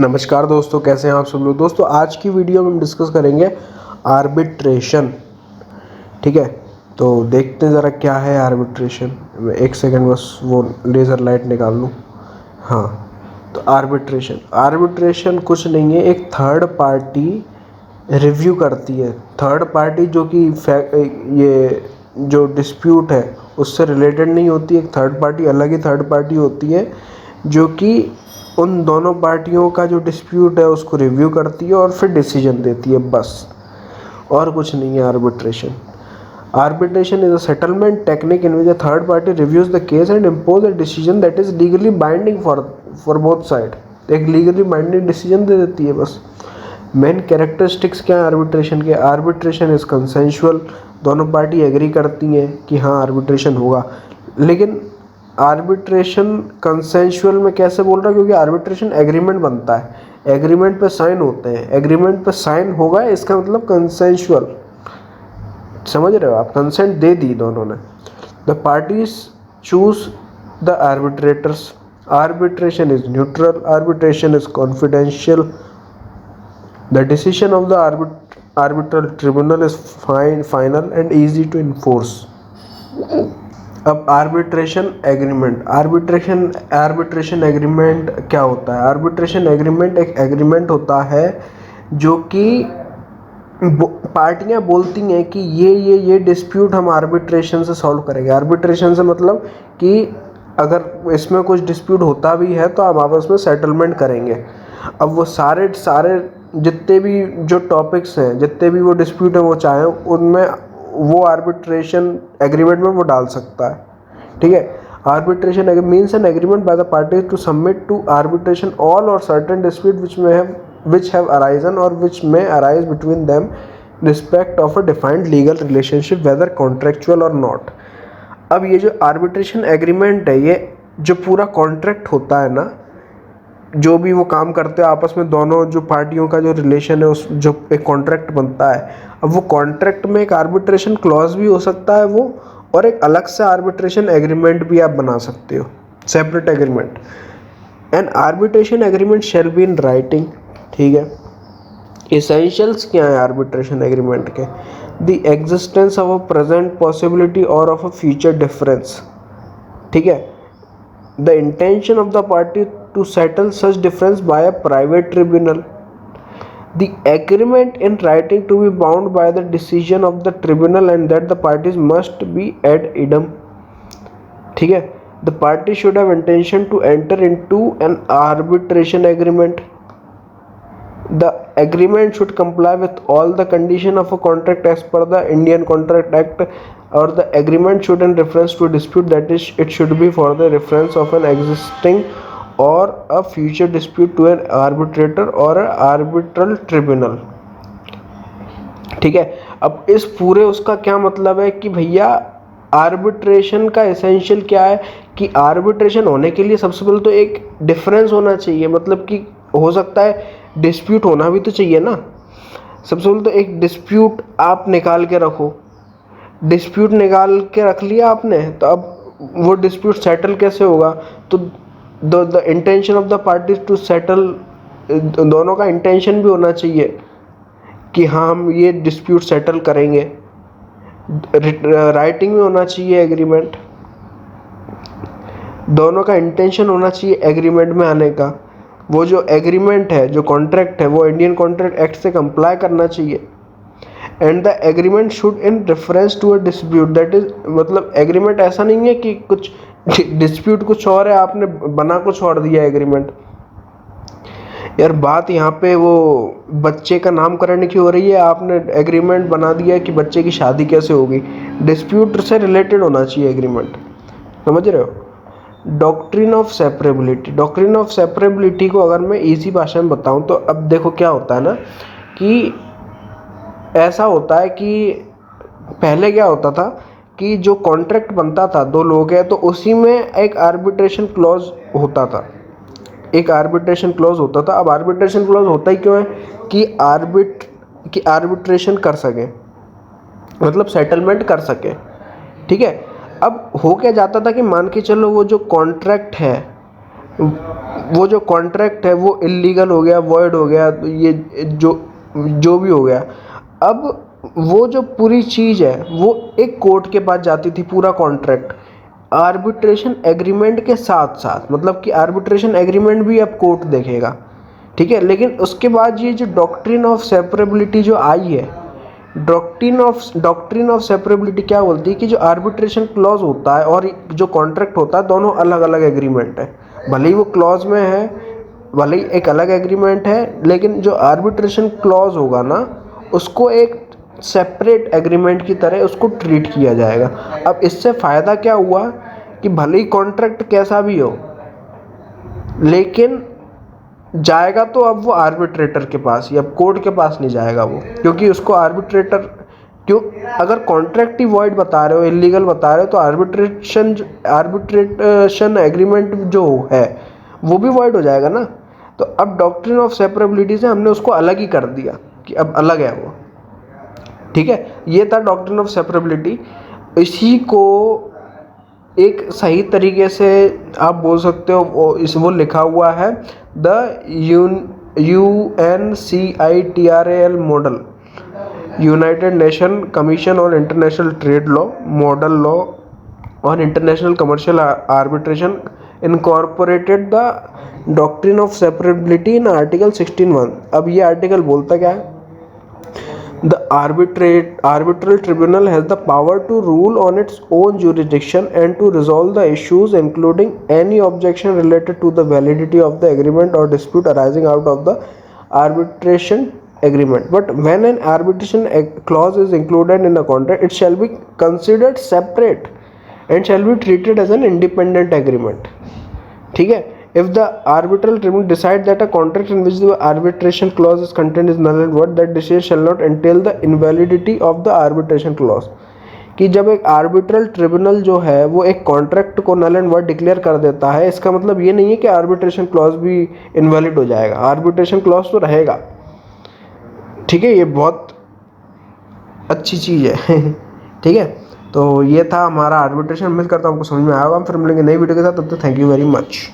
नमस्कार दोस्तों, कैसे हैं आप सब लोग। दोस्तों आज की वीडियो में हम डिस्कस करेंगे आर्बिट्रेशन। ठीक है, तो देखते हैं ज़रा क्या है आर्बिट्रेशन। एक सेकंड बस वो लेज़र लाइट निकाल लूँ। हाँ, तो आर्बिट्रेशन कुछ नहीं है, एक थर्ड पार्टी रिव्यू करती है। थर्ड पार्टी जो कि ये जो डिस्प्यूट है उससे रिलेटेड नहीं होती। एक थर्ड पार्टी अलग ही थर्ड पार्टी होती है जो कि उन दोनों पार्टियों का जो डिस्प्यूट है उसको रिव्यू करती है और फिर डिसीजन देती है, बस और कुछ नहीं है arbitration. Arbitration is a settlement technique in which a third party reviews the case and impose a decision that is legally binding for both side। एक लीगली बाइंडिंग डिसीजन दे देती है बस। मेन कैरेक्टरिस्टिक्स क्या है आर्बिट्रेशन के? Arbitration is consensual, दोनों party agree करती हैं कि हाँ आर्बिट्रेशन होगा। लेकिन आर्बिट्रेशन कंसेंशुअल में कैसे बोल रहा है? क्योंकि आर्बिट्रेशन एग्रीमेंट बनता है, एग्रीमेंट पे साइन होते हैं, एग्रीमेंट पे साइन होगा, इसका मतलब कंसेंशुअल। समझ रहे हो आप? कंसेंट दे दी दोनों ने। The parties choose the arbitrators. Arbitration is neutral, arbitration is confidential. The decision of the arbitral tribunal is final and easy to enforce. अब आर्बिट्रेशन एग्रीमेंट, आर्बिट्रेशन एग्रीमेंट क्या होता है? आर्बिट्रेशन एग्रीमेंट एक एग्रीमेंट होता है जो कि पार्टियां बोलती हैं कि ये डिस्प्यूट हम आर्बिट्रेशन से सॉल्व करेंगे। आर्बिट्रेशन से मतलब कि अगर इसमें कुछ डिस्प्यूट होता भी है तो हम आपस में सेटलमेंट करेंगे। अब वो सारे जितने भी जो टॉपिक्स हैं, जितने भी वो डिस्प्यूट हैं, वो चाहे उनमें वो आर्बिट्रेशन एग्रीमेंट में वो डाल सकता है। ठीक है, arbitration means an agreement by the parties to submit to arbitration all or certain dispute which have arisen or which may arise between them in respect of a defined legal relationship whether contractual or not। अब ये जो arbitration agreement है, ये जो पूरा contract होता है ना, जो भी वो काम करते हैं आपस में, दोनों जो पार्टियों का जो रिलेशन है, उस जो एक कॉन्ट्रैक्ट बनता है। अब वो कॉन्ट्रैक्ट में एक आर्बिट्रेशन क्लॉज भी हो सकता है वो, और एक अलग से आर्बिट्रेशन एग्रीमेंट भी आप बना सकते हो, separate agreement. An arbitration agreement shall be in writing. ठीक है, इसेंशियल्स क्या है आर्बिट्रेशन एग्रीमेंट के? The existence of a present possibility और ऑफ अ फ्यूचर डिफरेंस। ठीक है, the intention of the party to settle such difference by a private tribunal. The agreement in writing to be bound by the decision of the tribunal and that the parties must be ad idem. ठीक है, the party should have intention to enter into an arbitration agreement. The agreement should comply with all the conditions of a contract as per the Indian Contract Act, or the agreement should in reference to a dispute, that is it should be for the reference of an existing or a future dispute to an arbitrator or an arbitral tribunal। ठीक है, अब इस पूरे उसका क्या मतलब है कि भैया आर्बिट्रेशन का एसेंशियल क्या है कि आर्बिट्रेशन होने के लिए सबसे पहले तो एक डिफरेंस होना चाहिए। मतलब कि हो सकता है डिस्प्यूट होना भी तो चाहिए ना। सबसे पहले तो एक डिस्प्यूट आप निकाल के रखो। डिस्प्यूट निकाल के रख लिया आपने, तो अब वो डिस्प्यूट सेटल कैसे होगा? तो the intention of the parties to settle, दोनों का इंटेंशन भी होना चाहिए कि हाँ हम ये डिस्प्यूट सेटल करेंगे। राइटिंग में होना चाहिए एग्रीमेंट, दोनों का इंटेंशन होना चाहिए एग्रीमेंट में आने का। वो जो एग्रीमेंट है, जो कॉन्ट्रैक्ट है, वो इंडियन कॉन्ट्रैक्ट एक्ट से कंप्लाई करना चाहिए। And the agreement should in reference to a dispute, that is मतलब एग्रीमेंट ऐसा नहीं है कि कुछ डिस्प्यूट कुछ और है, आपने बना कुछ और दिया एग्रीमेंट। यार बात यहाँ पे वो बच्चे का नामकरण की हो रही है, आपने एग्रीमेंट बना दिया कि बच्चे की शादी कैसे होगी। डिस्प्यूट से रिलेटेड होना चाहिए एग्रीमेंट, समझ रहे हो? डॉक्ट्रिन ऑफ सेपरेबिलिटी, डॉक्ट्रिन ऑफ सेपरेबिलिटी को अगर मैं इजी भाषा में बताऊं तो अब देखो क्या होता है ना कि ऐसा होता है कि पहले क्या होता था कि जो कॉन्ट्रैक्ट बनता था, दो लोग हैं तो उसी में एक आर्बिट्रेशन क्लॉज होता था, एक आर्बिट्रेशन क्लॉज होता था। अब आर्बिट्रेशन क्लॉज होता ही क्यों है कि आर्बिट्रेशन कर सके, मतलब सेटलमेंट कर सके। ठीक है, अब हो क्या जाता था कि मान के चलो वो जो कॉन्ट्रैक्ट है वो जो कॉन्ट्रैक्ट है वो इलीगल हो गया, वॉइड हो गया, तो ये जो भी हो गया, अब वो जो पूरी चीज़ है वो एक कोर्ट के पास जाती थी, पूरा कॉन्ट्रैक्ट आर्बिट्रेशन एग्रीमेंट के साथ साथ, मतलब कि आर्बिट्रेशन एग्रीमेंट भी अब कोर्ट देखेगा, ठीक है। लेकिन उसके बाद ये जो डॉक्ट्रिन ऑफ सेपरेबिलिटी जो आई है, डॉक्ट्रिन ऑफ सेपरेबिलिटी क्या बोलती है कि जो आर्बिट्रेशन क्लॉज होता है और जो कॉन्ट्रैक्ट होता है, दोनों अलग अलग एग्रीमेंट है। भले ही वो क्लॉज में है, भले ही एक अलग एग्रीमेंट है, लेकिन जो आर्बिट्रेशन क्लॉज होगा ना, उसको एक सेपरेट एग्रीमेंट की तरह उसको ट्रीट किया जाएगा। अब इससे फ़ायदा क्या हुआ कि भले ही कॉन्ट्रैक्ट कैसा भी हो, लेकिन जाएगा तो अब वो आर्बिट्रेटर के पास या कोर्ट के पास नहीं जाएगा वो, क्योंकि उसको आर्बिट्रेटर, क्यों, अगर कॉन्ट्रैक्ट ही वॉइड बता रहे हो, इलीगल बता रहे हो, तो आर्बिट्रेशन एग्रीमेंट जो है वो भी वॉइड हो जाएगा ना। तो अब डॉक्ट्रिन ऑफ सेपरेबिलिटी से हमने उसको अलग ही कर दिया कि अब अलग है वो, ठीक है। ये था डॉक्ट्रिन ऑफ सेपरेबिलिटी। इसी को एक सही तरीके से आप बोल सकते हो, वो लिखा हुआ है the UNCITRAL model, United Nation Commission on International Trade Law, model law और international commercial arbitration incorporated the doctrine of separability in article 16(1). अब ये आर्टिकल बोलता क्या है? The arbitral tribunal has the power to rule on its own jurisdiction and to resolve the issues, including any objection related to the validity of the agreement or dispute arising out of the arbitration agreement. But when an arbitration clause is included in a contract, it shall be considered separate and shall be treated as an independent agreement. ठीक है। If the arbitral tribunal decide that a contract in which the arbitration clause is contained is null and void, that decision shall not entail the invalidity of the arbitration clause. कि जब एक arbitral tribunal जो है वो एक contract को null and void declare कर देता है, इसका मतलब ये नहीं है कि आर्बिट्रेशन क्लॉज भी इनवैलिड हो जाएगा, आर्बिट्रेशन क्लॉज तो रहेगा, ठीक है। ये बहुत अच्छी चीज़ है ठीक है। तो ये था हमारा आर्बिट्रेशन। उम्मीद करता हूँ आपको समझ में आया होगा। हम फिर मिलेंगे नई वीडियो के साथ, तब तक थैंक यू वेरी मच।